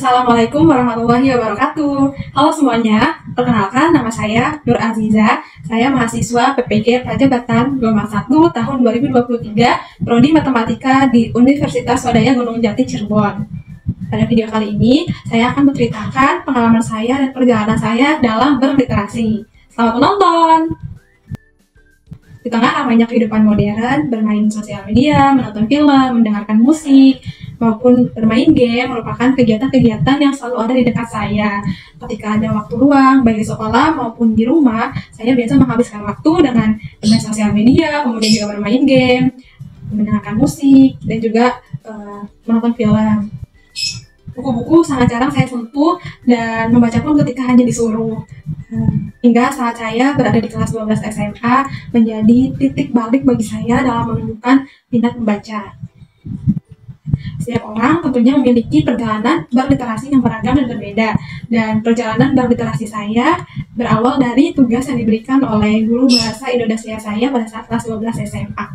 Assalamualaikum warahmatullahi wabarakatuh. Halo semuanya, perkenalkan nama saya Nur Aziza. Saya mahasiswa PPG Prajabatan Gelombang 1 tahun 2023, Prodi Matematika di Universitas Swadaya Gunung Jati Cirebon. Pada video kali ini, saya akan menceritakan pengalaman saya dan perjalanan saya dalam berliterasi. Selamat menonton! Di tengah ramainya kehidupan modern, bermain sosial media, menonton film, mendengarkan musik, maupun bermain game merupakan kegiatan-kegiatan yang selalu ada di dekat saya. Ketika ada waktu luang, baik di sekolah maupun di rumah, saya biasa menghabiskan waktu dengan bermain sosial media, kemudian juga bermain game, mendengarkan musik, dan juga menonton film. Buku-buku sangat jarang saya sentuh dan membaca pun ketika hanya disuruh. Hingga saat saya berada di kelas 12 SMA menjadi titik balik bagi saya dalam menemukan minat membaca. Setiap orang tentunya memiliki perjalanan berliterasi yang beragam dan berbeda. Dan perjalanan berliterasi saya berawal dari tugas yang diberikan oleh guru bahasa Indonesia saya pada saat kelas 12 SMA.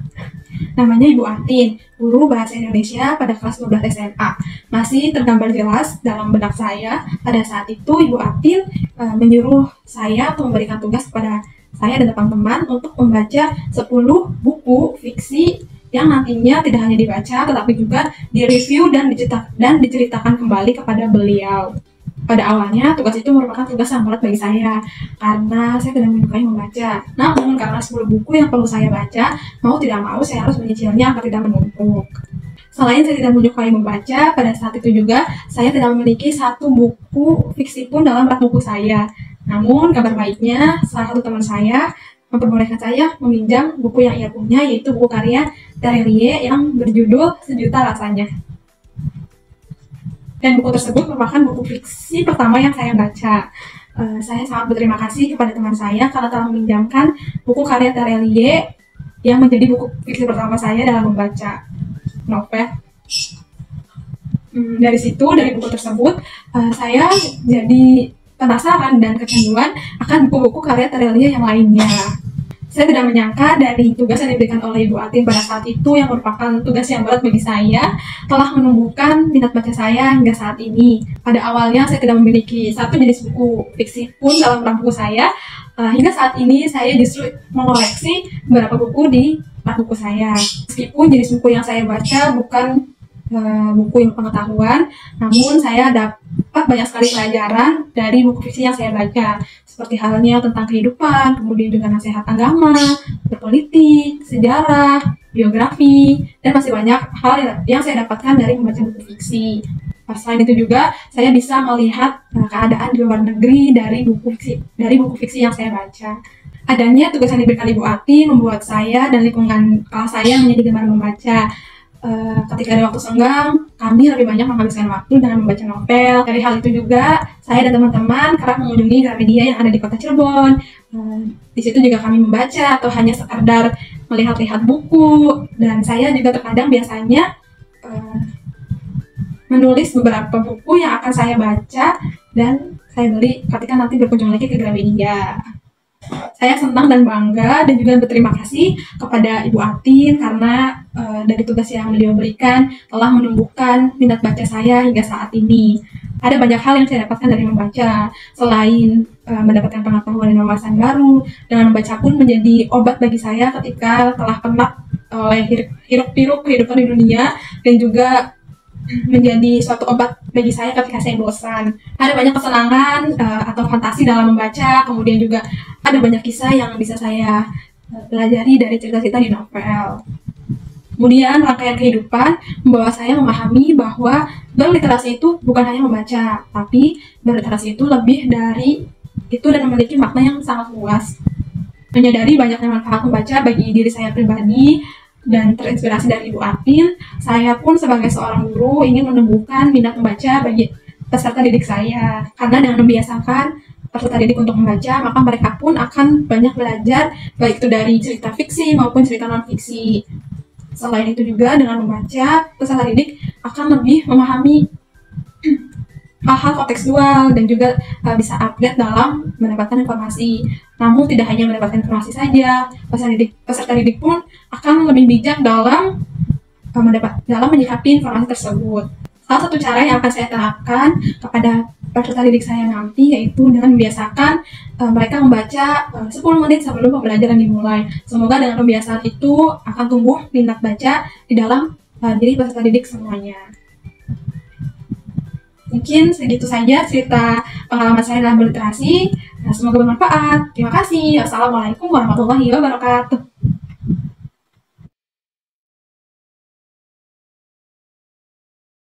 Namanya Ibu Atin, guru bahasa Indonesia pada kelas 12 SMA. Masih tergambar jelas dalam benak saya, pada saat itu Ibu Atin menyuruh saya untuk memberikan tugas kepada saya dan teman-teman untuk membaca 10 buku fiksi yang nantinya tidak hanya dibaca, tetapi juga direview dan diceritakan kembali kepada beliau. Pada awalnya, tugas itu merupakan tugas yang berat bagi saya, karena saya tidak menyukai membaca. Namun, karena 10 buku yang perlu saya baca, mau tidak mau saya harus menyicilnya agar tidak menumpuk. Selain saya tidak menyukai membaca, pada saat itu juga saya tidak memiliki satu buku fiksi pun dalam rak buku saya. Namun, kabar baiknya, salah satu teman saya memperbolehkan saya meminjam buku yang ia punya, yaitu buku karya Terelie yang berjudul Sejuta Rasanya. Dan buku tersebut merupakan buku fiksi pertama yang saya baca. Saya sangat berterima kasih kepada teman saya karena telah meminjamkan buku karya Terelie yang menjadi buku fiksi pertama saya dalam membaca novel. Dari situ, dari buku tersebut, saya jadi penasaran dan kecanduan akan buku-buku karya Terelie yang lainnya. Saya tidak menyangka dari tugas yang diberikan oleh Ibu Atin pada saat itu, yang merupakan tugas yang berat bagi saya, telah menumbuhkan minat baca saya hingga saat ini. Pada awalnya saya tidak memiliki satu jenis buku fiksi pun dalam rak buku saya. Hingga saat ini saya justru mengoleksi beberapa buku di rak buku saya. Meskipun jenis buku yang saya baca bukan buku yang pengetahuan, namun saya dapat banyak sekali pelajaran dari buku fiksi yang saya baca, seperti halnya tentang kehidupan, kemudian juga nasihat agama, berpolitik, sejarah, biografi, dan masih banyak hal yang saya dapatkan dari membaca buku fiksi. Selain itu juga saya bisa melihat keadaan di luar negeri dari buku fiksi yang saya baca. Adanya tugas yang diberikan Ibu Ati membuat saya dan lingkungan kelas saya menjadi gemar membaca. Ketika ada waktu senggang, kami lebih banyak menghabiskan waktu dengan membaca novel. Dari hal itu juga, saya dan teman-teman kerap mengunjungi Gramedia yang ada di kota Cirebon. Di situ juga kami membaca atau hanya sekadar melihat-lihat buku. Dan saya juga terkadang biasanya menulis beberapa buku yang akan saya baca dan saya beli ketika nanti berkunjung lagi ke Gramedia. Saya senang dan bangga dan juga berterima kasih kepada Ibu Atin karena dari tugas yang beliau berikan telah menumbuhkan minat baca saya hingga saat ini. Ada banyak hal yang saya dapatkan dari membaca. Selain mendapatkan pengetahuan dan wawasan baru, dengan membaca pun menjadi obat bagi saya ketika telah penat oleh hiruk-pikuk kehidupan di dunia, dan juga menjadi suatu obat bagi saya ketika saya bosan. Ada banyak kesenangan atau fantasi dalam membaca, kemudian juga ada banyak kisah yang bisa saya pelajari dari cerita-cerita di novel. Kemudian rangkaian kehidupan membawa saya memahami bahwa berliterasi itu bukan hanya membaca, tapi berliterasi itu lebih dari itu dan memiliki makna yang sangat luas. Menyadari banyaknya manfaat membaca bagi diri saya pribadi dan terinspirasi dari Ibu Atin, saya pun sebagai seorang guru ingin menumbuhkan minat membaca bagi peserta didik saya. Karena dengan membiasakan peserta didik untuk membaca, maka mereka pun akan banyak belajar, baik itu dari cerita fiksi maupun cerita non-fiksi. Selain itu juga, dengan membaca, peserta didik akan lebih memahami hal-hal kontekstual dan juga bisa update dalam mendapatkan informasi. Namun tidak hanya mendapatkan informasi saja, peserta didik pun akan lebih bijak dalam menyikapi informasi tersebut. Salah satu cara yang akan saya terapkan kepada peserta didik saya nanti yaitu dengan membiasakan mereka membaca 10 menit sebelum pembelajaran dimulai. Semoga dengan pembiasaan itu akan tumbuh minat baca di dalam diri peserta didik semuanya. Mungkin segitu saja cerita pengalaman saya dalam berliterasi. Semoga bermanfaat. Terima kasih. Assalamualaikum warahmatullahi wabarakatuh.